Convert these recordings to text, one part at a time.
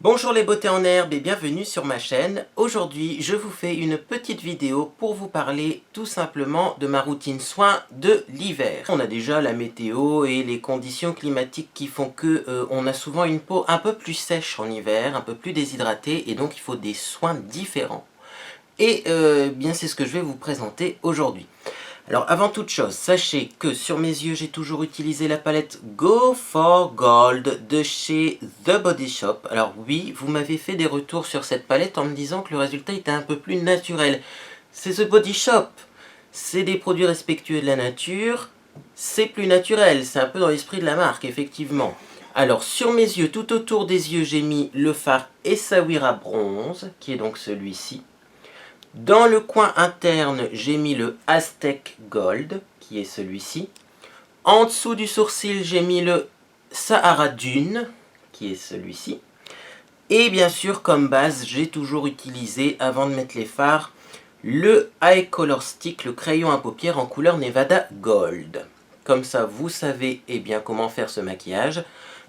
Bonjour les beautés en herbe et bienvenue sur ma chaîne. Aujourd'hui, je vous fais une petite vidéo pour vous parler tout simplement de ma routine soin de l'hiver. On a déjà la météo et les conditions climatiques qui font que on a souvent une peau un peu plus sèche en hiver, un peu plus déshydratée et donc il faut des soins différents. Et bien c'est ce que je vais vous présenter aujourd'hui. Alors avant toute chose, sachez que sur mes yeux, j'ai toujours utilisé la palette Go for Gold de chez The Body Shop. Alors oui, vous m'avez fait des retours sur cette palette en me disant que le résultat était un peu plus naturel. C'est The Body Shop, c'est des produits respectueux de la nature, c'est plus naturel, c'est un peu dans l'esprit de la marque, effectivement. Alors sur mes yeux, tout autour des yeux, j'ai mis le fard Essaouira Bronze, qui est donc celui-ci. Dans le coin interne, j'ai mis le Aztec Gold, qui est celui-ci. En dessous du sourcil, j'ai mis le Sahara Dune, qui est celui-ci. Et bien sûr, comme base, j'ai toujours utilisé, avant de mettre les fards, le Eye Color Stick, le crayon à paupières en couleur Nevada Gold. Comme ça, vous savez bien comment faire ce maquillage.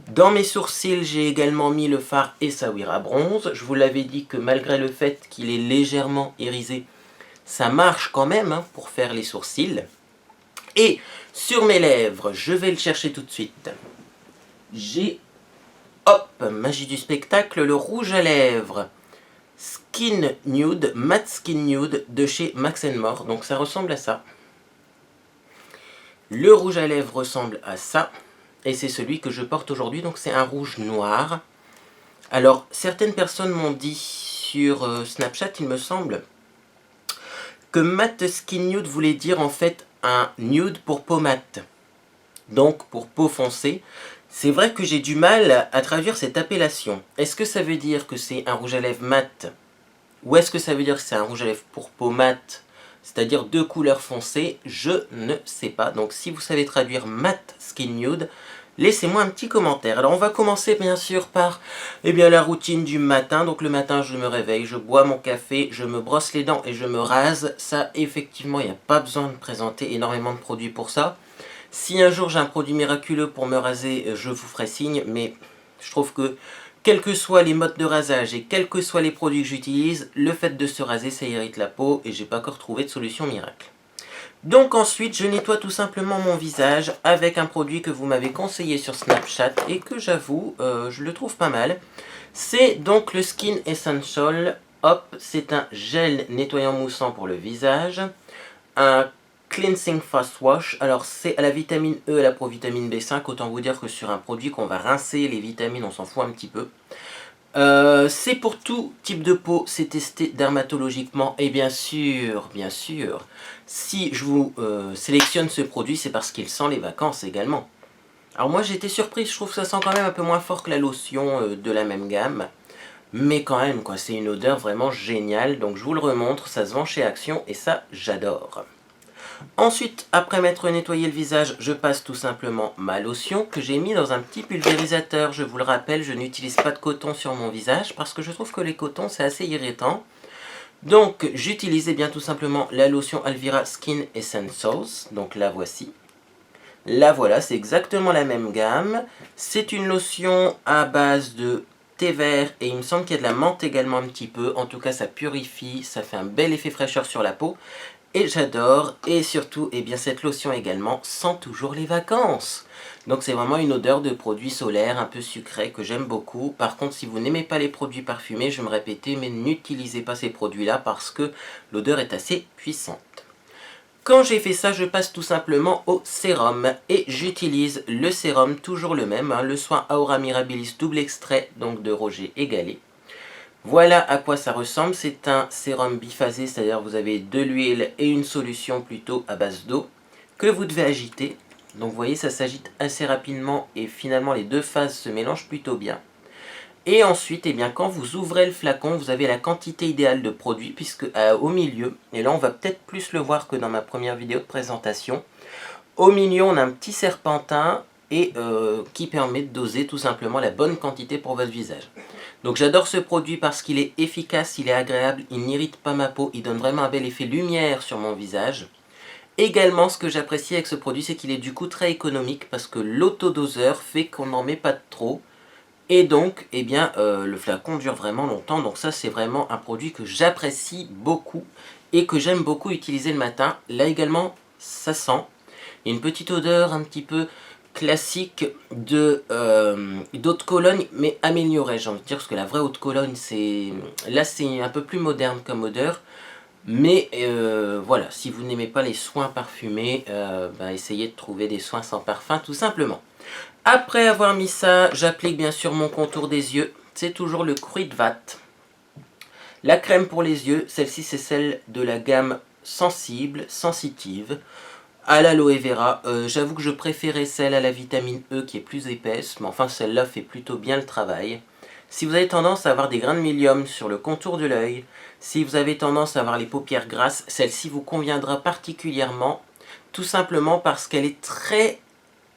Dans mes sourcils, j'ai également mis le fard Essaouira Bronze. Je vous l'avais dit que malgré le fait qu'il est légèrement irisé, ça marche quand même pour faire les sourcils. Et sur mes lèvres, je vais le chercher tout de suite. J'ai, hop, magie du spectacle, le rouge à lèvres Skin Nude, Matte Skin Nude de chez Max More. Donc ça ressemble à ça. Le rouge à lèvres ressemble à ça. Et c'est celui que je porte aujourd'hui, donc c'est un rouge noir. Alors, certaines personnes m'ont dit sur Snapchat, il me semble, que matte skin nude voulait dire en fait un nude pour peau mate. Donc pour peau foncée. C'est vrai que j'ai du mal à traduire cette appellation. Est-ce que ça veut dire que c'est un rouge à lèvres mat? Ou est-ce que ça veut dire que c'est un rouge à lèvres pour peau mate, c'est-à-dire deux couleurs foncées? Je ne sais pas. Donc si vous savez traduire matte skin nude, laissez-moi un petit commentaire. Alors on va commencer bien sûr par la routine du matin. Donc le matin je me réveille, je bois mon café, je me brosse les dents et je me rase. Ça effectivement il n'y a pas besoin de présenter énormément de produits pour ça. Si un jour j'ai un produit miraculeux pour me raser, je vous ferai signe. Mais je trouve que quels que soient les modes de rasage et quels que soient les produits que j'utilise, le fait de se raser ça irrite la peau et j'ai pas encore trouvé de solution miracle. Donc ensuite, je nettoie tout simplement mon visage avec un produit que vous m'avez conseillé sur Snapchat et que j'avoue, je le trouve pas mal. C'est donc le Skin Essential. Hop, c'est un gel nettoyant moussant pour le visage. Un Cleansing Fast Wash. Alors c'est à la vitamine E et à la provitamine B5. Autant vous dire que sur un produit qu'on va rincer, les vitamines, on s'en fout un petit peu. C'est pour tout type de peau, c'est testé dermatologiquement et bien sûr, si je vous sélectionne ce produit, c'est parce qu'il sent les vacances également. Alors moi j'ai été surpris, je trouve que ça sent quand même un peu moins fort que la lotion de la même gamme. Mais quand même, quoi, c'est une odeur vraiment géniale, donc je vous le remontre, ça se vend chez Action et ça j'adore. Ensuite, après m'être nettoyé le visage, je passe tout simplement ma lotion que j'ai mis dans un petit pulvérisateur. Je vous le rappelle, je n'utilise pas de coton sur mon visage parce que je trouve que les cotons c'est assez irritant. Donc j'utilise bien tout simplement la lotion Alvira Skin Essentials, donc la voici. La voilà, c'est exactement la même gamme. C'est une lotion à base de thé vert et il me semble qu'il y a de la menthe également un petit peu. En tout cas ça purifie, ça fait un bel effet fraîcheur sur la peau. Et j'adore, et surtout, cette lotion également sent toujours les vacances. Donc c'est vraiment une odeur de produit solaire un peu sucré que j'aime beaucoup. Par contre, si vous n'aimez pas les produits parfumés, je vais me répéter, mais n'utilisez pas ces produits-là parce que l'odeur est assez puissante. Quand j'ai fait ça, je passe tout simplement au sérum et j'utilise le sérum, toujours le même, le soin Aura Mirabilis double extrait, donc de Roger et Gallet. Voilà à quoi ça ressemble, c'est un sérum biphasé, c'est-à-dire vous avez de l'huile et une solution plutôt à base d'eau que vous devez agiter. Donc vous voyez, ça s'agite assez rapidement et finalement les deux phases se mélangent plutôt bien. Et ensuite, quand vous ouvrez le flacon, vous avez la quantité idéale de produit puisque au milieu, et là on va peut-être plus le voir que dans ma première vidéo de présentation, au milieu on a un petit serpentin et qui permet de doser tout simplement la bonne quantité pour votre visage. Donc j'adore ce produit parce qu'il est efficace, il est agréable, il n'irrite pas ma peau, il donne vraiment un bel effet lumière sur mon visage. Également, ce que j'apprécie avec ce produit, c'est qu'il est du coup très économique parce que l'autodoseur fait qu'on n'en met pas de trop. Et donc, eh bien, le flacon dure vraiment longtemps. Donc ça, c'est vraiment un produit que j'apprécie beaucoup et que j'aime beaucoup utiliser le matin. Là également, ça sent. Il y a une petite odeur un petit peu classique d'eau de Cologne, mais améliorée, j'ai envie de dire, parce que la vraie eau de Cologne, c'est... Là, c'est un peu plus moderne comme odeur. Mais voilà, si vous n'aimez pas les soins parfumés, essayez de trouver des soins sans parfum, tout simplement. Après avoir mis ça, j'applique bien sûr mon contour des yeux. C'est toujours le Kruidvat. La crème pour les yeux, celle-ci c'est celle de la gamme sensible, sensitive, à l'aloe vera. J'avoue que je préférais celle à la vitamine E qui est plus épaisse, mais enfin celle-là fait plutôt bien le travail. Si vous avez tendance à avoir des grains de mélium sur le contour de l'œil, si vous avez tendance à avoir les paupières grasses, celle-ci vous conviendra particulièrement, tout simplement parce qu'elle est très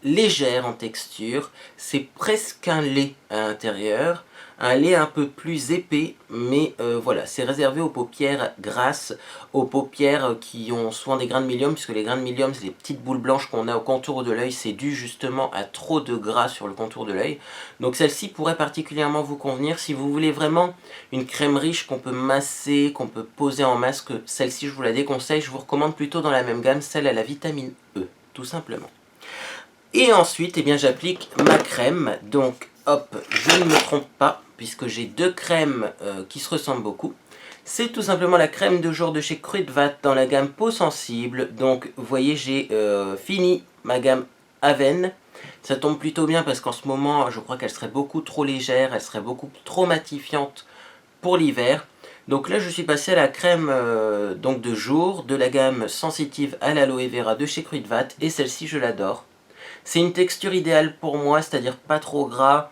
légère en texture, c'est presque un lait à l'intérieur, un lait un peu plus épais, mais voilà, c'est réservé aux paupières grasses, aux paupières qui ont souvent des grains de mélium, puisque les grains de mélium, c'est les petites boules blanches qu'on a au contour de l'œil, c'est dû justement à trop de gras sur le contour de l'œil. Donc celle-ci pourrait particulièrement vous convenir si vous voulez vraiment une crème riche qu'on peut masser, qu'on peut poser en masque. Celle-ci, je vous la déconseille, je vous recommande plutôt dans la même gamme, celle à la vitamine E, tout simplement. Et ensuite, eh bien, j'applique ma crème. Donc, hop, je ne me trompe pas, puisque j'ai deux crèmes qui se ressemblent beaucoup. C'est tout simplement la crème de jour de chez Kruidvat dans la gamme peau sensible. Donc, vous voyez, j'ai fini ma gamme Aven. Ça tombe plutôt bien parce qu'en ce moment, je crois qu'elle serait beaucoup trop légère, elle serait beaucoup trop matifiante pour l'hiver. Donc là, je suis passé à la crème donc de jour de la gamme sensitive à l'aloe vera de chez Kruidvat. Et celle-ci, je l'adore. C'est une texture idéale pour moi, c'est-à-dire pas trop gras,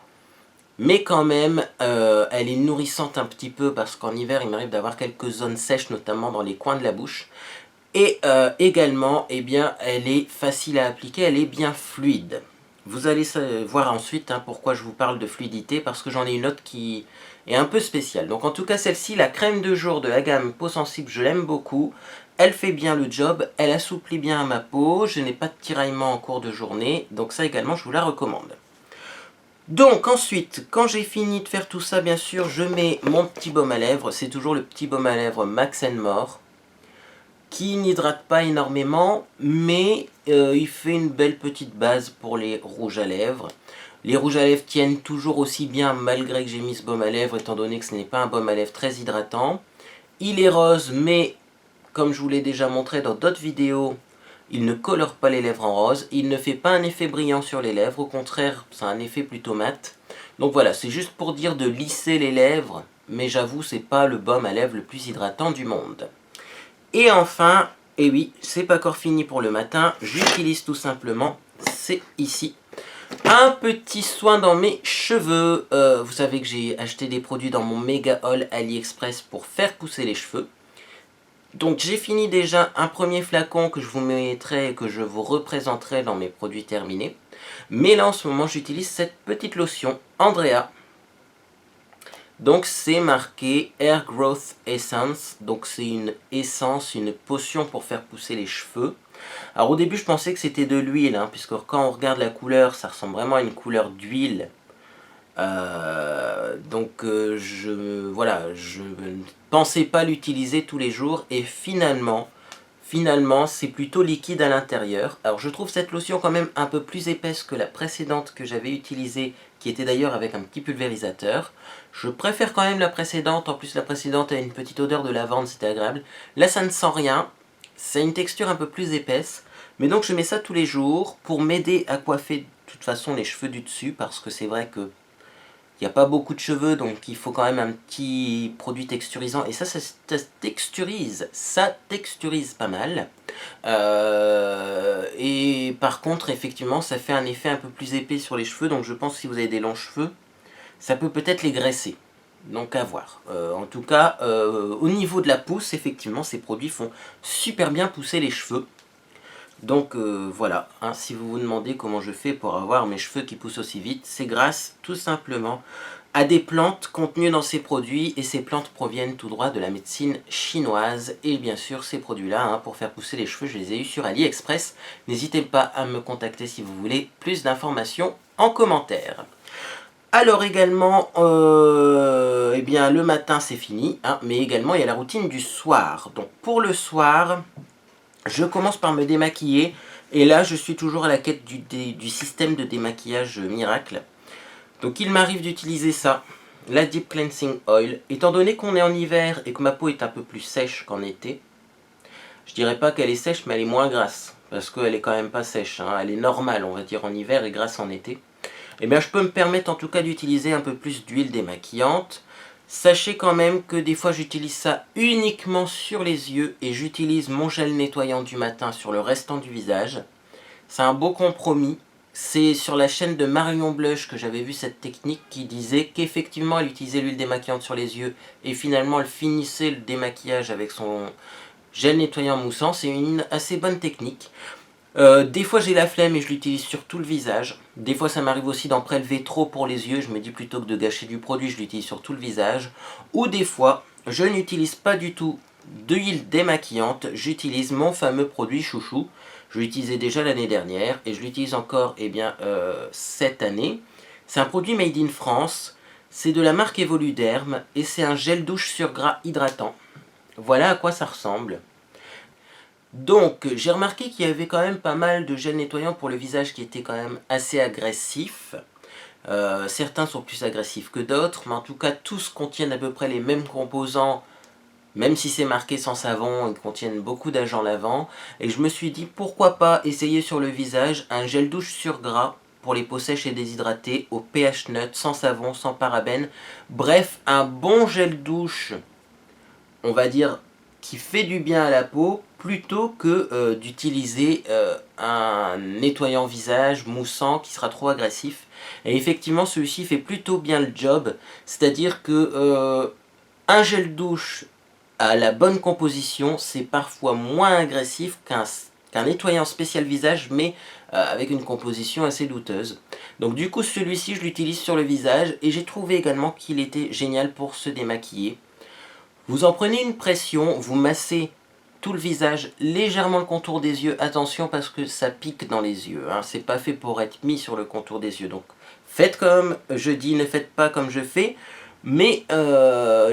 mais quand même, elle est nourrissante un petit peu parce qu'en hiver, il m'arrive d'avoir quelques zones sèches, notamment dans les coins de la bouche. Et également, eh bien, elle est facile à appliquer, elle est bien fluide. Vous allez voir ensuite pourquoi je vous parle de fluidité, parce que j'en ai une autre qui est un peu spéciale. Donc en tout cas, celle-ci, la crème de jour de la gamme peau sensible, je l'aime beaucoup. Elle fait bien le job, elle assouplit bien ma peau, je n'ai pas de tiraillement en cours de journée, donc ça également, je vous la recommande. Donc ensuite, quand j'ai fini de faire tout ça, bien sûr, je mets mon petit baume à lèvres. C'est toujours le petit baume à lèvres Max More, qui n'hydrate pas énormément, mais il fait une belle petite base pour les rouges à lèvres. Les rouges à lèvres tiennent toujours aussi bien malgré que j'ai mis ce baume à lèvres, étant donné que ce n'est pas un baume à lèvres très hydratant. Il est rose, mais comme je vous l'ai déjà montré dans d'autres vidéos, il ne colore pas les lèvres en rose, il ne fait pas un effet brillant sur les lèvres, au contraire, c'est un effet plutôt mat. Donc voilà, c'est juste pour dire de lisser les lèvres, mais j'avoue, c'est pas le baume à lèvres le plus hydratant du monde. Et enfin, et oui, c'est pas encore fini pour le matin, j'utilise tout simplement, c'est ici, un petit soin dans mes cheveux. Vous savez que j'ai acheté des produits dans mon méga haul AliExpress pour faire pousser les cheveux. Donc j'ai fini déjà un premier flacon que je vous mettrai et que je vous représenterai dans mes produits terminés. Mais là en ce moment j'utilise cette petite lotion Andrea. Donc c'est marqué Hair Growth Essence. Donc c'est une essence, une potion pour faire pousser les cheveux. Alors au début je pensais que c'était de l'huile, puisque quand on regarde la couleur ça ressemble vraiment à une couleur d'huile. Je ne pensais pas l'utiliser tous les jours et finalement c'est plutôt liquide à l'intérieur. Alors je trouve cette lotion quand même un peu plus épaisse que la précédente que j'avais utilisée, qui était d'ailleurs avec un petit pulvérisateur. Je préfère quand même la précédente, en plus la précédente a une petite odeur de lavande, c'était agréable. Là ça ne sent rien, c'est une texture un peu plus épaisse, mais donc je mets ça tous les jours pour m'aider à coiffer de toute façon les cheveux du dessus, parce que c'est vrai que il n'y a pas beaucoup de cheveux, donc il faut quand même un petit produit texturisant. Et ça texturise pas mal. Et par contre, effectivement, ça fait un effet un peu plus épais sur les cheveux. Donc je pense que si vous avez des longs cheveux, ça peut peut-être les graisser. Donc à voir. En tout cas, au niveau de la pousse, effectivement, ces produits font super bien pousser les cheveux. Donc voilà, si vous vous demandez comment je fais pour avoir mes cheveux qui poussent aussi vite, c'est grâce tout simplement à des plantes contenues dans ces produits, et ces plantes proviennent tout droit de la médecine chinoise. Et bien sûr ces produits-là, pour faire pousser les cheveux, je les ai eus sur AliExpress. N'hésitez pas à me contacter si vous voulez plus d'informations en commentaire. Alors également, eh bien le matin c'est fini, hein, mais également il y a la routine du soir. Donc pour le soir, je commence par me démaquiller, et là je suis toujours à la quête du système de démaquillage miracle. Donc il m'arrive d'utiliser ça, la Deep Cleansing Oil. Étant donné qu'on est en hiver et que ma peau est un peu plus sèche qu'en été, je dirais pas qu'elle est sèche, mais elle est moins grasse, parce qu'elle est quand même pas sèche, hein. Elle est normale, on va dire, en hiver et grasse en été. Eh bien je peux me permettre en tout cas d'utiliser un peu plus d'huile démaquillante. Sachez quand même que des fois j'utilise ça uniquement sur les yeux, et j'utilise mon gel nettoyant du matin sur le restant du visage. C'est un beau compromis. C'est sur la chaîne de Marion Blush que j'avais vu cette technique, qui disait qu'effectivement elle utilisait l'huile démaquillante sur les yeux et finalement elle finissait le démaquillage avec son gel nettoyant moussant. C'est une assez bonne technique. Des fois j'ai la flemme et je l'utilise sur tout le visage. Des fois ça m'arrive aussi d'en prélever trop pour les yeux. Je me dis plutôt que de gâcher du produit, je l'utilise sur tout le visage. Ou des fois, je n'utilise pas du tout d'huile démaquillante. J'utilise mon fameux produit chouchou. Je l'utilisais déjà l'année dernière et je l'utilise encore cette année. C'est un produit made in France. C'est de la marque Evoluderm et c'est un gel douche sur gras hydratant. Voilà à quoi ça ressemble. Donc, j'ai remarqué qu'il y avait quand même pas mal de gels nettoyants pour le visage qui étaient quand même assez agressifs. Certains sont plus agressifs que d'autres, mais en tout cas, tous contiennent à peu près les mêmes composants, même si c'est marqué sans savon, ils contiennent beaucoup d'agents lavants. Et je me suis dit, pourquoi pas essayer sur le visage un gel douche sur gras pour les peaux sèches et déshydratées, au pH neutre, sans savon, sans parabènes. Bref, un bon gel douche, on va dire, qui fait du bien à la peau, plutôt que d'utiliser un nettoyant visage moussant qui sera trop agressif. Et effectivement, celui-ci fait plutôt bien le job, c'est-à-dire que un gel douche à la bonne composition, c'est parfois moins agressif qu'un nettoyant spécial visage, mais avec une composition assez douteuse. Donc du coup, celui-ci, je l'utilise sur le visage, et j'ai trouvé également qu'il était génial pour se démaquiller. Vous en prenez une pression, vous massez tout le visage, légèrement le contour des yeux. Attention parce que ça pique dans les yeux, hein. C'est pas fait pour être mis sur le contour des yeux. Donc faites comme je dis, ne faites pas comme je fais. Mais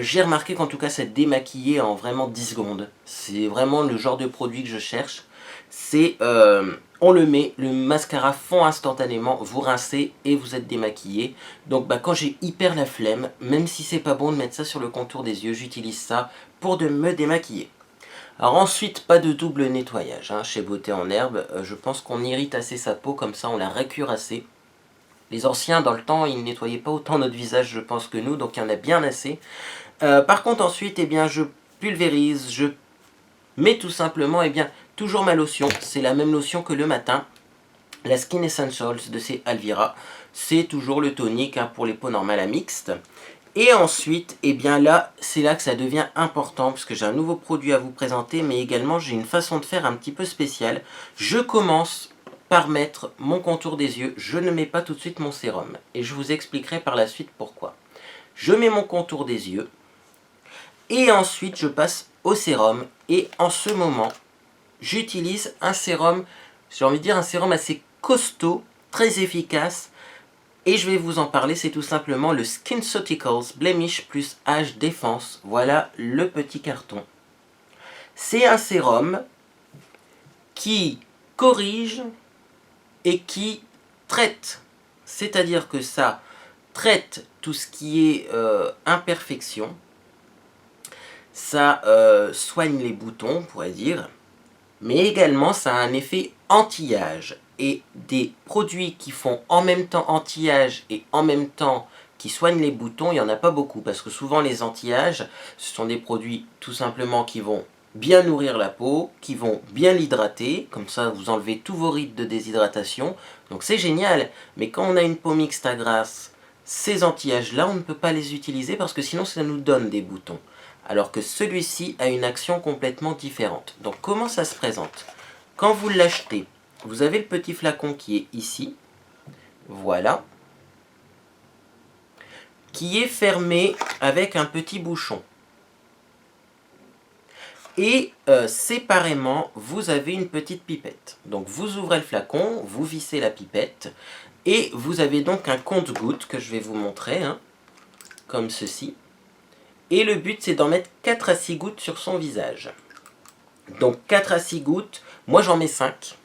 j'ai remarqué qu'en tout cas ça démaquillait en vraiment 10 secondes. C'est vraiment le genre de produit que je cherche. C'est on le met, le mascara fond instantanément, vous rincez et vous êtes démaquillé. Donc quand j'ai hyper la flemme, même si c'est pas bon de mettre ça sur le contour des yeux, j'utilise ça pour me démaquiller. Alors ensuite, pas de double nettoyage, hein, chez Beauté en Herbe. Je pense qu'on irrite assez sa peau, comme ça on la récure assez. Les anciens, dans le temps, ils ne nettoyaient pas autant notre visage, je pense, que nous, donc il y en a bien assez. Par contre, ensuite, eh bien, je pulvérise, je mets tout simplement, toujours ma lotion. C'est la même lotion que le matin. La Skin Essentials de chez Alvira. C'est toujours le tonique, hein, pour les peaux normales à mixtes. Et ensuite, là, c'est là que ça devient important, parce que j'ai un nouveau produit à vous présenter, mais également j'ai une façon de faire un petit peu spéciale. Je commence par mettre mon contour des yeux, je ne mets pas tout de suite mon sérum. Et je vous expliquerai par la suite pourquoi. Je mets mon contour des yeux, et ensuite je passe au sérum, et en ce moment, j'utilise un sérum, j'ai envie de dire un sérum assez costaud, très efficace, et je vais vous en parler. C'est tout simplement le SkinCeuticals Blemish plus Age Défense. Voilà le petit carton. C'est un sérum qui corrige et qui traite. C'est-à-dire que ça traite tout ce qui est imperfection. Ça soigne les boutons, on pourrait dire. Mais également, ça a un effet anti-âge. Et des produits qui font en même temps anti-âge et en même temps qui soignent les boutons, il n'y en a pas beaucoup. Parce que souvent, les anti-âge, ce sont des produits tout simplement qui vont bien nourrir la peau, qui vont bien l'hydrater. Comme ça, vous enlevez tous vos rides de déshydratation. Donc c'est génial. Mais quand on a une peau mixte à grasse, ces anti-âges-là, on ne peut pas les utiliser parce que sinon, ça nous donne des boutons. Alors que celui-ci a une action complètement différente. Donc comment ça se présente? Quand vous l'achetez, vous avez le petit flacon qui est ici, voilà, qui est fermé avec un petit bouchon. Et séparément, vous avez une petite pipette. Donc vous ouvrez le flacon, vous vissez la pipette, et vous avez donc un compte-gouttes que je vais vous montrer, hein, comme ceci. Et le but, c'est d'en mettre 4 à 6 gouttes sur son visage. Donc 4 à 6 gouttes, moi j'en mets 5.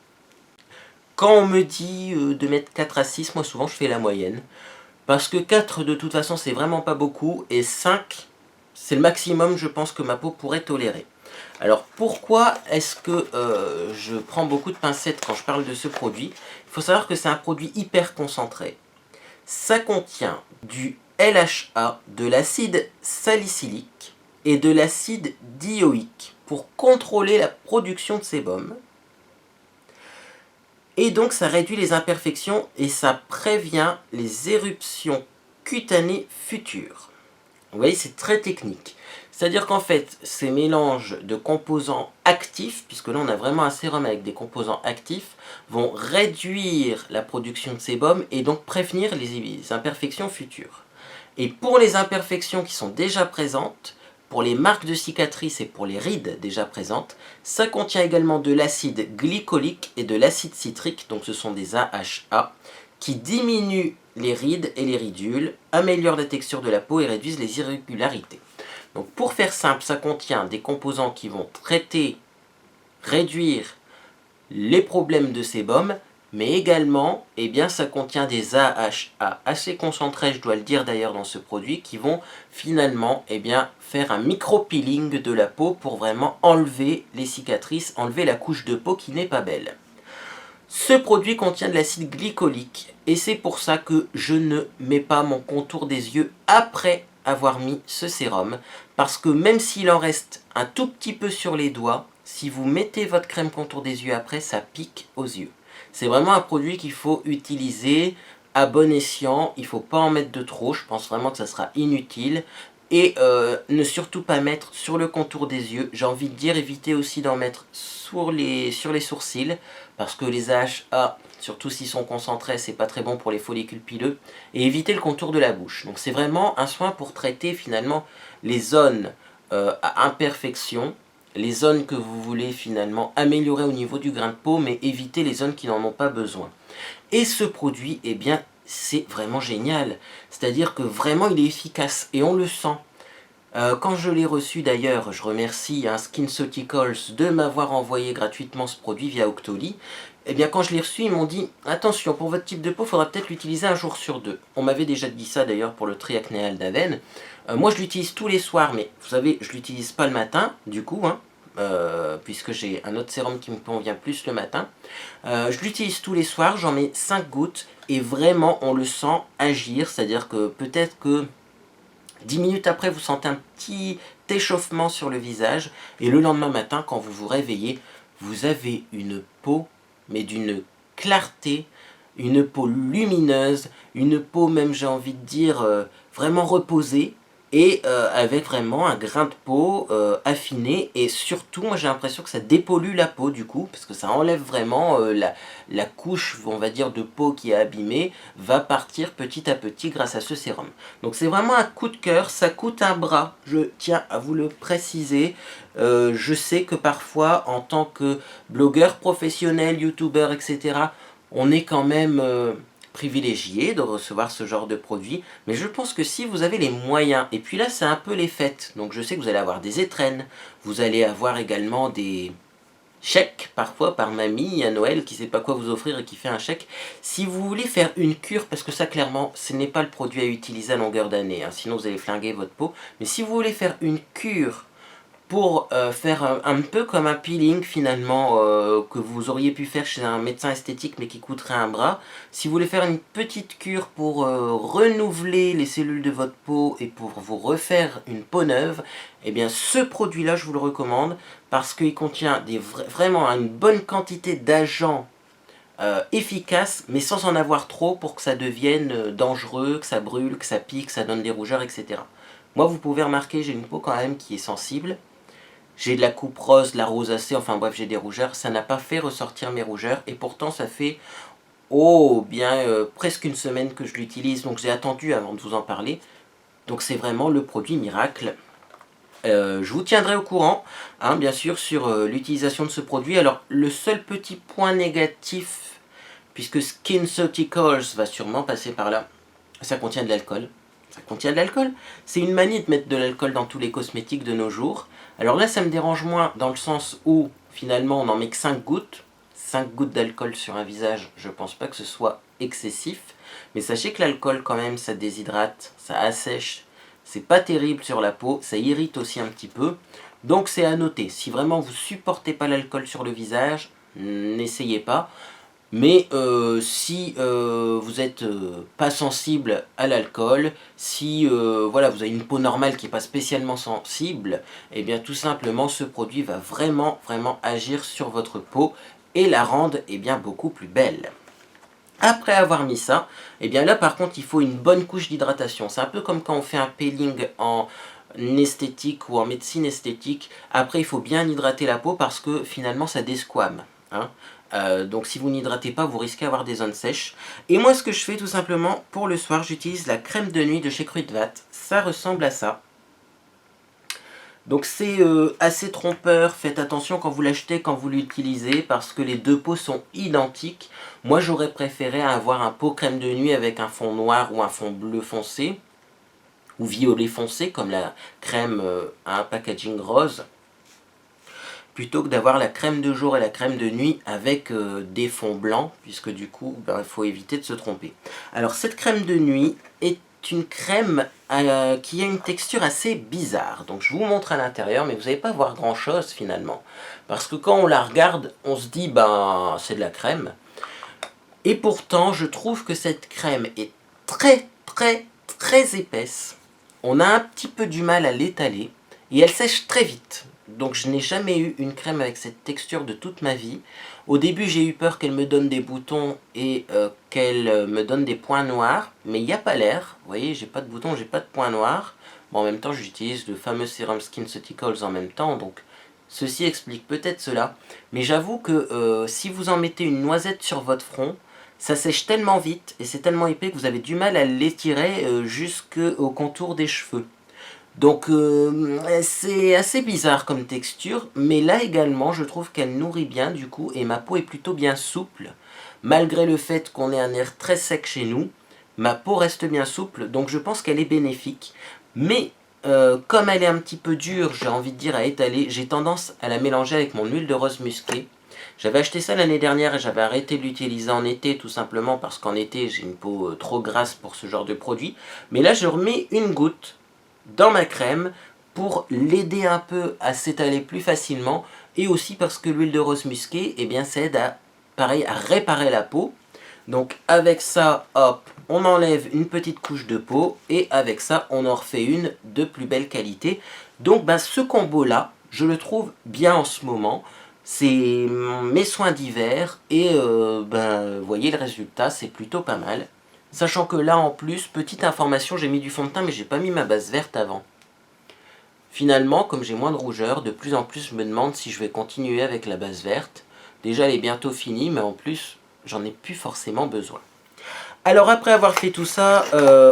Quand on me dit de mettre 4 à 6, moi souvent je fais la moyenne. Parce que 4 de toute façon c'est vraiment pas beaucoup, et 5 c'est le maximum je pense que ma peau pourrait tolérer. Alors pourquoi est-ce que je prends beaucoup de pincettes quand je parle de ce produit? Il faut savoir que c'est un produit hyper concentré. Ça contient du LHA, de l'acide salicylique et de l'acide dioïque pour contrôler la production de sébum. Et donc ça réduit les imperfections et ça prévient les éruptions cutanées futures. Vous voyez, c'est très technique. C'est-à-dire qu'en fait, ces mélanges de composants actifs, puisque là on a vraiment un sérum avec des composants actifs, vont réduire la production de sébum et donc prévenir les imperfections futures. Et pour les imperfections qui sont déjà présentes, pour les marques de cicatrices et pour les rides déjà présentes, ça contient également de l'acide glycolique et de l'acide citrique, donc ce sont des AHA, qui diminuent les rides et les ridules, améliorent la texture de la peau et réduisent les irrégularités. Donc pour faire simple, ça contient des composants qui vont traiter, réduire les problèmes de sébum, mais également, eh bien, ça contient des AHA assez concentrés, je dois le dire d'ailleurs dans ce produit, qui vont finalement eh bien, faire un micro-peeling de la peau pour vraiment enlever les cicatrices, enlever la couche de peau qui n'est pas belle. Ce produit contient de l'acide glycolique et c'est pour ça que je ne mets pas mon contour des yeux après avoir mis ce sérum, parce que même s'il en reste un tout petit peu sur les doigts, si vous mettez votre crème contour des yeux après, ça pique aux yeux. C'est vraiment un produit qu'il faut utiliser à bon escient, il ne faut pas en mettre de trop, je pense vraiment que ça sera inutile. Et ne surtout pas mettre sur le contour des yeux, j'ai envie de dire évitez aussi d'en mettre sur les sourcils, parce que les AHA, surtout s'ils sont concentrés, c'est pas très bon pour les follicules pileux, et évitez le contour de la bouche. Donc c'est vraiment un soin pour traiter finalement les zones à imperfection, les zones que vous voulez finalement améliorer au niveau du grain de peau, mais éviter les zones qui n'en ont pas besoin. Et ce produit, eh bien, c'est vraiment génial. C'est-à-dire que vraiment il est efficace et on le sent. Quand je l'ai reçu d'ailleurs, je remercie SkinCeuticals de m'avoir envoyé gratuitement ce produit via Octoly. Eh bien quand je l'ai reçu, ils m'ont dit « Attention, pour votre type de peau, il faudra peut-être l'utiliser un jour sur deux ». On m'avait déjà dit ça d'ailleurs pour le triacnéal d'Aven. Moi je l'utilise tous les soirs, mais vous savez, je l'utilise pas le matin, du coup, hein, puisque j'ai un autre sérum qui me convient plus le matin. Je l'utilise tous les soirs, j'en mets 5 gouttes, et vraiment on le sent agir, c'est-à-dire que peut-être que 10 minutes après, vous sentez un petit échauffement sur le visage. Et le lendemain matin, quand vous vous réveillez, vous avez une peau, mais d'une clarté, une peau lumineuse, une peau même, j'ai envie de dire, vraiment reposée. Et avec vraiment un grain de peau affiné. Et surtout, moi j'ai l'impression que ça dépollue la peau du coup. Parce que ça enlève vraiment la couche, on va dire, de peau qui est abîmée. Va partir petit à petit grâce à ce sérum. Donc c'est vraiment un coup de cœur. Ça coûte un bras. Je tiens à vous le préciser. Je sais que parfois, en tant que blogueur professionnel, youtubeur, etc., on est quand même privilégié de recevoir ce genre de produit, mais je pense que si vous avez les moyens, et puis là c'est un peu les fêtes, donc je sais que vous allez avoir des étrennes, vous allez avoir également des chèques parfois par mamie à Noël qui sait pas quoi vous offrir et qui fait un chèque. Si vous voulez faire une cure, parce que ça clairement ce n'est pas le produit à utiliser à longueur d'année, hein, sinon vous allez flinguer votre peau, mais si vous voulez faire une cure pour faire un peu comme un peeling finalement que vous auriez pu faire chez un médecin esthétique mais qui coûterait un bras. Si vous voulez faire une petite cure pour renouveler les cellules de votre peau et pour vous refaire une peau neuve, eh bien ce produit là je vous le recommande parce qu'il contient vraiment une bonne quantité d'agents efficaces mais sans en avoir trop pour que ça devienne dangereux, que ça brûle, que ça pique, que ça donne des rougeurs, etc. Moi vous pouvez remarquer j'ai une peau quand même qui est sensible. J'ai de la coupe rose, de la rosacée, enfin bref, j'ai des rougeurs. Ça n'a pas fait ressortir mes rougeurs. Et pourtant, ça fait, presque une semaine que je l'utilise. Donc j'ai attendu avant de vous en parler. Donc c'est vraiment le produit miracle. Je vous tiendrai au courant, hein, bien sûr, sur l'utilisation de ce produit. Alors, le seul petit point négatif, puisque SkinCeuticals va sûrement passer par là, ça contient de l'alcool. Ça contient de l'alcool. C'est une manie de mettre de l'alcool dans tous les cosmétiques de nos jours. Alors là, ça me dérange moins dans le sens où, finalement, on n'en met que 5 gouttes. 5 gouttes d'alcool sur un visage, je pense pas que ce soit excessif. Mais sachez que l'alcool, quand même, ça déshydrate, ça assèche. C'est pas terrible sur la peau, ça irrite aussi un petit peu. Donc c'est à noter. Si vraiment vous supportez pas l'alcool sur le visage, n'essayez pas. Mais si vous n'êtes pas sensible à l'alcool, si voilà, vous avez une peau normale qui n'est pas spécialement sensible, et bien tout simplement ce produit va vraiment agir sur votre peau et la rendre bien beaucoup plus belle. Après avoir mis ça, et bien là par contre il faut une bonne couche d'hydratation. C'est un peu comme quand on fait un peeling en esthétique ou en médecine esthétique. Après il faut bien hydrater la peau parce que finalement ça desquame, hein. Donc si vous n'hydratez pas, vous risquez d'avoir des zones sèches. Et moi ce que je fais tout simplement, pour le soir, j'utilise la crème de nuit de chez Kruidvat. Ça ressemble à ça. Donc c'est assez trompeur, faites attention quand vous l'achetez, quand vous l'utilisez, parce que les deux pots sont identiques. Moi j'aurais préféré avoir un pot crème de nuit avec un fond noir ou un fond bleu foncé, ou violet foncé, comme la crème à un packaging rose, plutôt que d'avoir la crème de jour et la crème de nuit avec des fonds blancs, puisque du coup, il faut éviter de se tromper. Alors cette crème de nuit est une crème qui a une texture assez bizarre. Donc je vous montre à l'intérieur, mais vous n'allez pas voir grand chose finalement. Parce que quand on la regarde, on se dit, ben c'est de la crème. Et pourtant, je trouve que cette crème est très épaisse. On a un petit peu du mal à l'étaler. Et elle sèche très vite. Donc je n'ai jamais eu une crème avec cette texture de toute ma vie. Au début j'ai eu peur qu'elle me donne des boutons et qu'elle me donne des points noirs. Mais il n'y a pas l'air. Vous voyez, j'ai pas de boutons, j'ai pas de points noirs. Bon, en même temps j'utilise le fameux sérum SkinCeuticals en même temps. Donc ceci explique peut-être cela. Mais j'avoue que si vous en mettez une noisette sur votre front, ça sèche tellement vite et c'est tellement épais que vous avez du mal à l'étirer jusqu'au contour des cheveux. Donc c'est assez bizarre comme texture, mais là également je trouve qu'elle nourrit bien du coup et ma peau est plutôt bien souple. Malgré le fait qu'on ait un air très sec chez nous, ma peau reste bien souple, donc je pense qu'elle est bénéfique. Mais comme elle est un petit peu dure, j'ai envie de dire à étaler, j'ai tendance à la mélanger avec mon huile de rose musquée. J'avais acheté ça l'année dernière et j'avais arrêté de l'utiliser en été tout simplement parce qu'en été j'ai une peau trop grasse pour ce genre de produit. Mais là je remets une goutte dans ma crème pour l'aider un peu à s'étaler plus facilement et aussi parce que l'huile de rose musquée, ça aide à, pareil, à réparer la peau. Donc avec ça, hop, on enlève une petite couche de peau et avec ça, on en refait une de plus belle qualité. Donc ce combo-là, je le trouve bien en ce moment. C'est mes soins d'hiver et vous voyez le résultat, c'est plutôt pas mal. Sachant que là en plus, petite information, j'ai mis du fond de teint mais j'ai pas mis ma base verte avant. Finalement, comme j'ai moins de rougeur, de plus en plus je me demande si je vais continuer avec la base verte. Déjà elle est bientôt finie mais en plus j'en ai plus forcément besoin. Alors après avoir fait tout ça,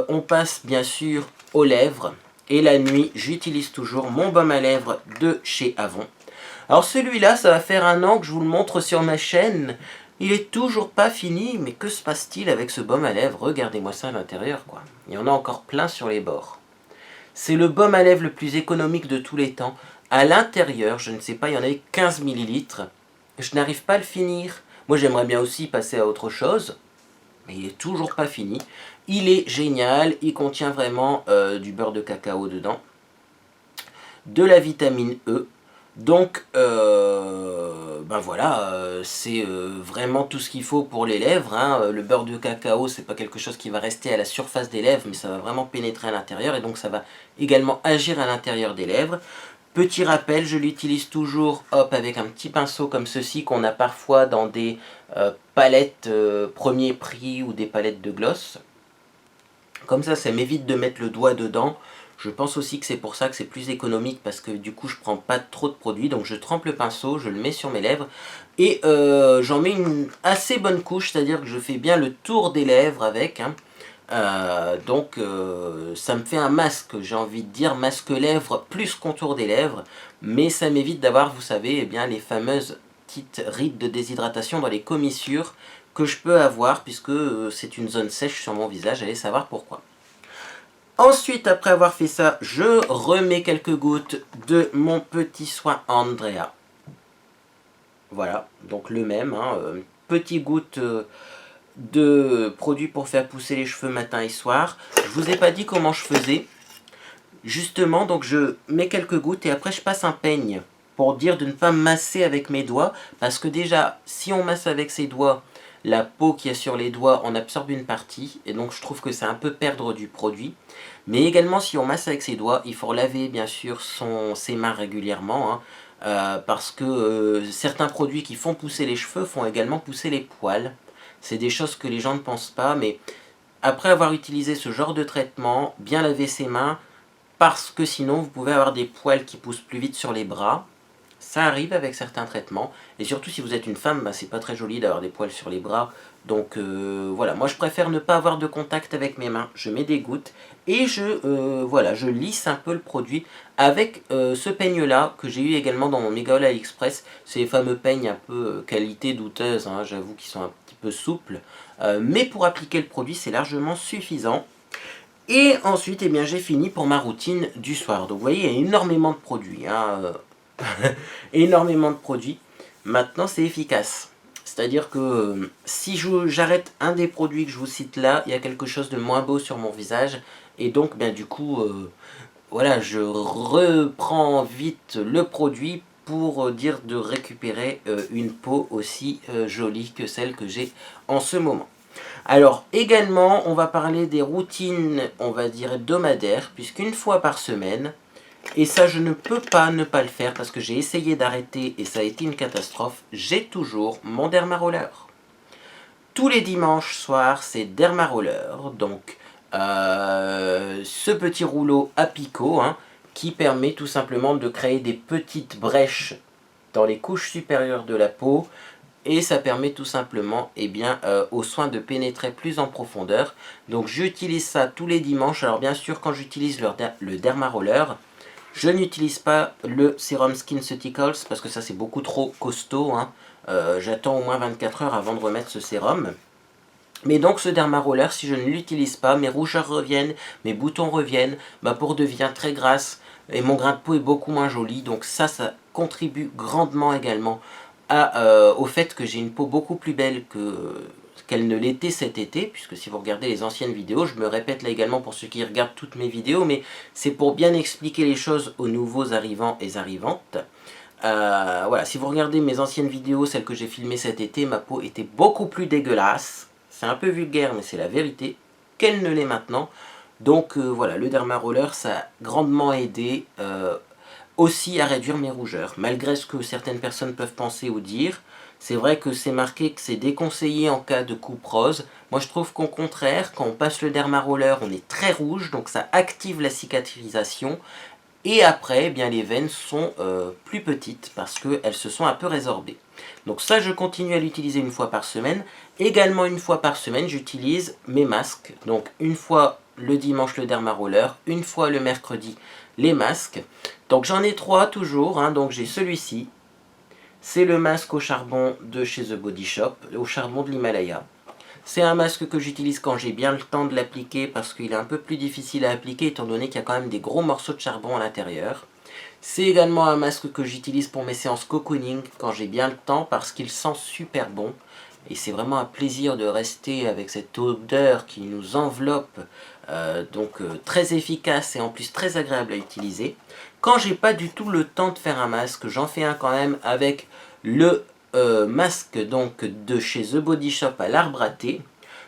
on passe bien sûr aux lèvres. Et la nuit, j'utilise toujours mon baume à lèvres de chez Avon. Alors celui-là, ça va faire 1 an que je vous le montre sur ma chaîne. Il est toujours pas fini, mais que se passe-t-il avec ce baume à lèvres? Regardez-moi ça à l'intérieur, quoi. Il y en a encore plein sur les bords. C'est le baume à lèvres le plus économique de tous les temps. À l'intérieur, je ne sais pas, il y en avait 15 millilitres. Je n'arrive pas à le finir. Moi, j'aimerais bien aussi passer à autre chose, mais il est toujours pas fini. Il est génial, il contient vraiment du beurre de cacao dedans, de la vitamine E. Donc, voilà, c'est vraiment tout ce qu'il faut pour les lèvres, hein. Le beurre de cacao, c'est pas quelque chose qui va rester à la surface des lèvres, mais ça va vraiment pénétrer à l'intérieur, et donc ça va également agir à l'intérieur des lèvres. Petit rappel, je l'utilise toujours avec un petit pinceau comme ceci, qu'on a parfois dans des palettes premier prix ou des palettes de gloss. Comme ça m'évite de mettre le doigt dedans. Je pense aussi que c'est pour ça que c'est plus économique, parce que du coup je prends pas trop de produits. Donc je trempe le pinceau, je le mets sur mes lèvres et j'en mets une assez bonne couche, c'est-à-dire que je fais bien le tour des lèvres avec, hein. Ça me fait un masque, j'ai envie de dire masque lèvres plus contour des lèvres, mais ça m'évite d'avoir, vous savez, eh bien, les fameuses petites rides de déshydratation dans les commissures que je peux avoir, puisque c'est une zone sèche sur mon visage, allez savoir pourquoi. Ensuite, après avoir fait ça, je remets quelques gouttes de mon petit soin Andrea. Voilà, donc le même, hein, petit goutte de produits pour faire pousser les cheveux matin et soir. Je vous ai pas dit comment je faisais. Justement, donc je mets quelques gouttes et après je passe un peigne pour dire de ne pas masser avec mes doigts, parce que déjà, si on masse avec ses doigts, la peau qui est sur les doigts en absorbe une partie, et donc je trouve que c'est un peu perdre du produit. Mais également, si on masse avec ses doigts, il faut laver bien sûr ses mains régulièrement, hein, parce que certains produits qui font pousser les cheveux font également pousser les poils. C'est des choses que les gens ne pensent pas, mais après avoir utilisé ce genre de traitement, bien laver ses mains, parce que sinon vous pouvez avoir des poils qui poussent plus vite sur les bras. Ça arrive avec certains traitements, et surtout si vous êtes une femme, bah, c'est pas très joli d'avoir des poils sur les bras. Donc voilà, moi je préfère ne pas avoir de contact avec mes mains, je mets des gouttes, et voilà, je lisse un peu le produit avec ce peigne là, que j'ai eu également dans mon méga haul AliExpress. C'est les fameux peignes un peu qualité douteuse, hein, j'avoue qu'ils sont un petit peu souples, mais pour appliquer le produit c'est largement suffisant. Et ensuite, eh bien, j'ai fini pour ma routine du soir. Donc vous voyez, il y a énormément de produits, hein, énormément de produits. Maintenant, c'est efficace. C'est-à-dire que si j'arrête un des produits que je vous cite là, il y a quelque chose de moins beau sur mon visage. Et donc, bien, du coup, voilà, je reprends vite le produit pour dire de récupérer une peau aussi jolie que celle que j'ai en ce moment. Alors également, on va parler des routines, on va dire hebdomadaires, puisqu'une fois par semaine, et ça je ne peux pas ne pas le faire parce que j'ai essayé d'arrêter et ça a été une catastrophe, j'ai toujours mon Dermaroller. Tous les dimanches soirs, c'est Dermaroller, donc ce petit rouleau à picot, hein, qui permet tout simplement de créer des petites brèches dans les couches supérieures de la peau, et ça permet tout simplement aux soins de pénétrer plus en profondeur. Donc j'utilise ça tous les dimanches. Alors bien sûr, quand j'utilise le Dermaroller, je n'utilise pas le sérum SkinCeuticals parce que ça c'est beaucoup trop costaud, hein. J'attends au moins 24 heures avant de remettre ce sérum. Mais donc ce Dermaroller, si je ne l'utilise pas, mes rougeurs reviennent, mes boutons reviennent, ma peau devient très grasse et mon grain de peau est beaucoup moins joli. Donc ça contribue grandement également au fait que j'ai une peau beaucoup plus belle qu'elle ne l'était cet été, puisque si vous regardez les anciennes vidéos, je me répète là également pour ceux qui regardent toutes mes vidéos, mais c'est pour bien expliquer les choses aux nouveaux arrivants et arrivantes. Voilà, si vous regardez mes anciennes vidéos, celles que j'ai filmées cet été, ma peau était beaucoup plus dégueulasse. C'est un peu vulgaire, mais c'est la vérité, qu'elle ne l'est maintenant. Donc voilà, le Dermaroller, ça a grandement aidé aussi à réduire mes rougeurs. Malgré ce que certaines personnes peuvent penser ou dire, c'est vrai que c'est marqué que c'est déconseillé en cas de coupe rose. Moi je trouve qu'au contraire, quand on passe le Dermaroller, on est très rouge, donc ça active la cicatrisation. Et après, eh bien, les veines sont plus petites parce qu'elles se sont un peu résorbées. Donc ça, je continue à l'utiliser une fois par semaine. Également une fois par semaine, j'utilise mes masques. Donc une fois le dimanche le Dermaroller, une fois le mercredi les masques. Donc j'en ai 3 toujours, hein. Donc j'ai celui-ci. C'est le masque au charbon de chez The Body Shop, au charbon de l'Himalaya. C'est un masque que j'utilise quand j'ai bien le temps de l'appliquer parce qu'il est un peu plus difficile à appliquer étant donné qu'il y a quand même des gros morceaux de charbon à l'intérieur. C'est également un masque que j'utilise pour mes séances cocooning quand j'ai bien le temps parce qu'il sent super bon. Et c'est vraiment un plaisir de rester avec cette odeur qui nous enveloppe, très efficace et en plus très agréable à utiliser. Quand j'ai pas du tout le temps de faire un masque, j'en fais un quand même avec le masque donc de chez The Body Shop à l'arbre à thé.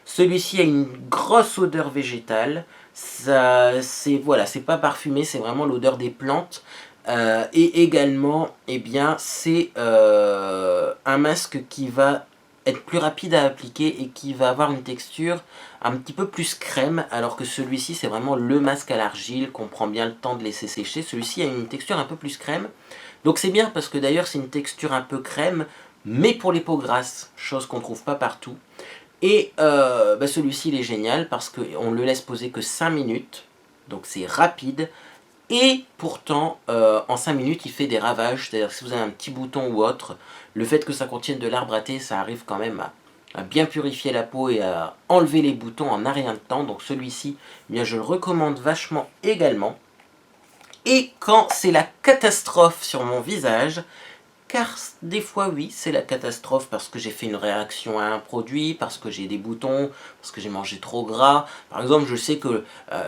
Celui-ci a une grosse odeur végétale. C'est pas parfumé, c'est vraiment l'odeur des plantes. Et également, eh bien, c'est un masque qui va être plus rapide à appliquer et qui va avoir une texture un petit peu plus crème, alors que celui-ci c'est vraiment le masque à l'argile qu'on prend bien le temps de laisser sécher. Celui-ci a une texture un peu plus crème, donc c'est bien parce que d'ailleurs c'est une texture un peu crème, mais pour les peaux grasses, chose qu'on ne trouve pas partout. Et celui-ci il est génial parce qu'on le laisse poser que 5 minutes, donc c'est rapide. Et pourtant, en 5 minutes, il fait des ravages, c'est-à-dire que si vous avez un petit bouton ou autre, le fait que ça contienne de l'arbre à thé, ça arrive quand même à bien purifier la peau et à enlever les boutons en un rien de temps. Donc celui-ci, eh bien, je le recommande vachement également. Et quand c'est la catastrophe sur mon visage, car des fois oui, c'est la catastrophe parce que j'ai fait une réaction à un produit, parce que j'ai des boutons, parce que j'ai mangé trop gras. Par exemple, je sais que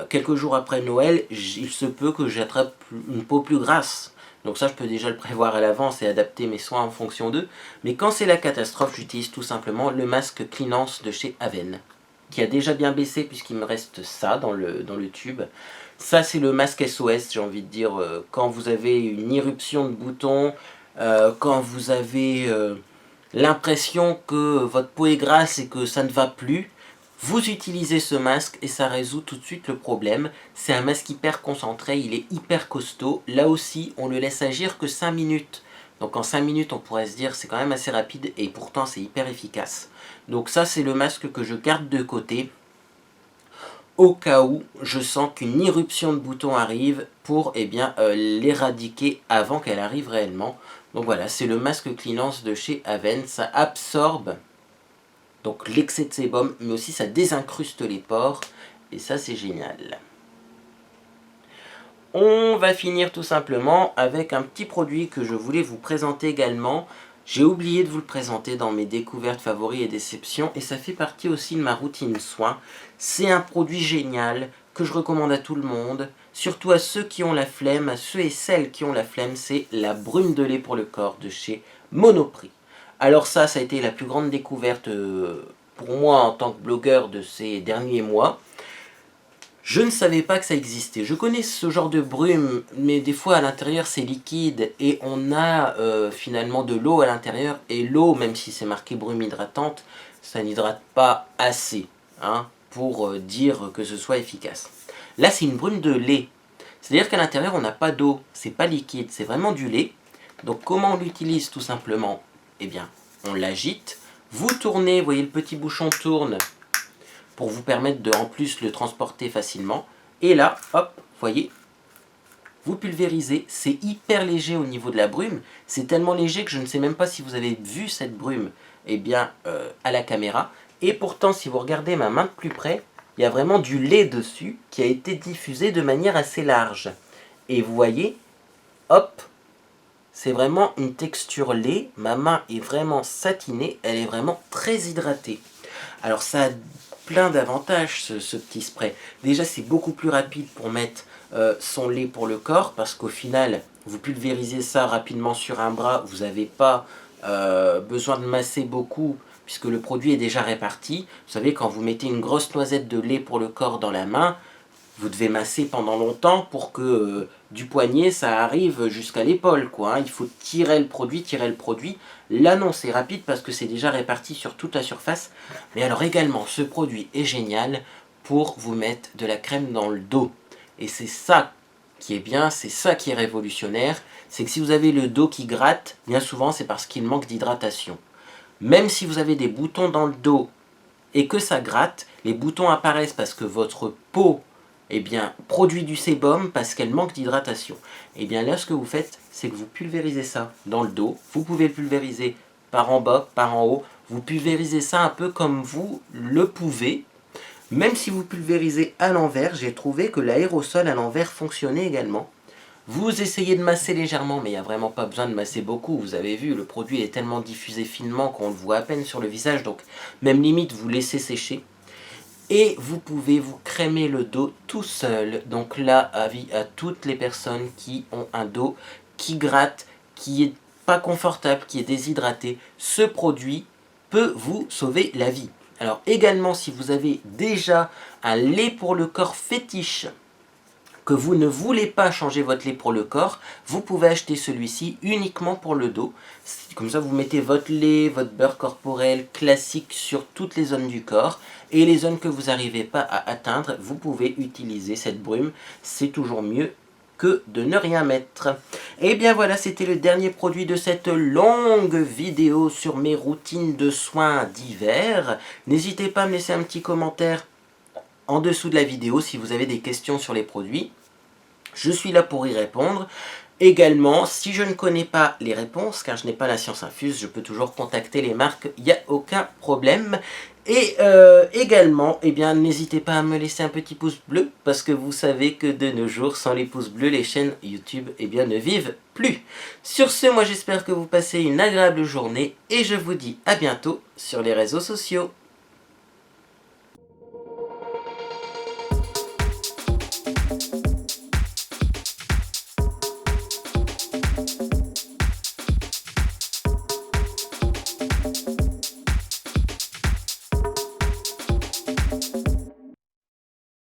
quelques jours après Noël, il se peut que j'attrape une peau plus grasse. Donc ça, je peux déjà le prévoir à l'avance et adapter mes soins en fonction d'eux. Mais quand c'est la catastrophe, j'utilise tout simplement le masque Cleanance de chez Aven, qui a déjà bien baissé puisqu'il me reste ça dans le tube. Ça, c'est le masque SOS, j'ai envie de dire, quand vous avez une irruption de boutons, quand vous avez l'impression que votre peau est grasse et que ça ne va plus, vous utilisez ce masque et ça résout tout de suite le problème. C'est un masque hyper concentré, il est hyper costaud. Là aussi, on le laisse agir que 5 minutes. Donc en 5 minutes, on pourrait se dire c'est quand même assez rapide et pourtant c'est hyper efficace. Donc ça, c'est le masque que je garde de côté au cas où je sens qu'une irruption de boutons arrive pour l'éradiquer avant qu'elle arrive réellement. Donc voilà, c'est le masque Cleanance de chez Aven. Ça absorbe donc l'excès de sébum, mais aussi ça désincruste les pores. Et ça, c'est génial. On va finir tout simplement avec un petit produit que je voulais vous présenter également. J'ai oublié de vous le présenter dans mes découvertes, favoris et déceptions, et ça fait partie aussi de ma routine soins. C'est un produit génial que je recommande à tout le monde, surtout à ceux qui ont la flemme, à ceux et celles qui ont la flemme, c'est la brume de lait pour le corps de chez Monoprix. Alors ça a été la plus grande découverte pour moi en tant que blogueur de ces derniers mois. Je ne savais pas que ça existait. Je connais ce genre de brume, mais des fois à l'intérieur c'est liquide et on a finalement de l'eau à l'intérieur. Et l'eau, même si c'est marqué brume hydratante, ça n'hydrate pas assez pour dire que ce soit efficace. Là c'est une brume de lait. C'est-à-dire qu'à l'intérieur on n'a pas d'eau, c'est pas liquide, c'est vraiment du lait. Donc comment on l'utilise tout simplement? Eh bien, on l'agite, vous tournez, vous voyez le petit bouchon tourne, pour vous permettre de en plus le transporter facilement. Et là, hop, voyez, vous pulvérisez. C'est hyper léger au niveau de la brume. C'est tellement léger que je ne sais même pas si vous avez vu cette brume à la caméra. Et pourtant, si vous regardez ma main de plus près, il y a vraiment du lait dessus qui a été diffusé de manière assez large. Et vous voyez, hop, c'est vraiment une texture lait. Ma main est vraiment satinée, elle est vraiment très hydratée. Alors ça a plein d'avantages ce petit spray. Déjà c'est beaucoup plus rapide pour mettre son lait pour le corps parce qu'au final vous pulvérisez ça rapidement sur un bras, vous n'avez pas besoin de masser beaucoup puisque le produit est déjà réparti. Vous savez, quand vous mettez une grosse noisette de lait pour le corps dans la main, vous devez masser pendant longtemps pour que du poignet ça arrive jusqu'à l'épaule quoi. Il faut tirer le produit, tirer le produit. Là non, c'est rapide parce que c'est déjà réparti sur toute la surface. Mais alors également, ce produit est génial pour vous mettre de la crème dans le dos. Et c'est ça qui est bien, c'est ça qui est révolutionnaire. C'est que si vous avez le dos qui gratte, bien souvent c'est parce qu'il manque d'hydratation. Même si vous avez des boutons dans le dos et que ça gratte, les boutons apparaissent parce que votre peau produit du sébum parce qu'elle manque d'hydratation. Et bien là, ce que vous faites, c'est que vous pulvérisez ça dans le dos. Vous pouvez le pulvériser par en bas, par en haut. Vous pulvérisez ça un peu comme vous le pouvez. Même si vous pulvérisez à l'envers, j'ai trouvé que l'aérosol à l'envers fonctionnait également. Vous essayez de masser légèrement, mais il n'y a vraiment pas besoin de masser beaucoup. Vous avez vu, le produit est tellement diffusé finement qu'on le voit à peine sur le visage. Donc même limite, vous laissez sécher. Et vous pouvez vous crémer le dos tout seul. Donc là, avis à toutes les personnes qui ont un dos qui gratte, qui est pas confortable, qui est déshydraté, ce produit peut vous sauver la vie. Alors également, si vous avez déjà un lait pour le corps fétiche, que vous ne voulez pas changer votre lait pour le corps, vous pouvez acheter celui-ci uniquement pour le dos. Comme ça, vous mettez votre lait, votre beurre corporel classique sur toutes les zones du corps. Et les zones que vous n'arrivez pas à atteindre, vous pouvez utiliser cette brume. C'est toujours mieux que de ne rien mettre. Et bien voilà, c'était le dernier produit de cette longue vidéo sur mes routines de soins d'hiver. N'hésitez pas à me laisser un petit commentaire en dessous de la vidéo si vous avez des questions sur les produits. Je suis là pour y répondre. Également, si je ne connais pas les réponses, car je n'ai pas la science infuse, je peux toujours contacter les marques, il n'y a aucun problème. Et également, eh bien, n'hésitez pas à me laisser un petit pouce bleu, parce que vous savez que de nos jours, sans les pouces bleus, les chaînes YouTube eh bien, ne vivent plus. Sur ce, moi j'espère que vous passez une agréable journée, et je vous dis à bientôt sur les réseaux sociaux.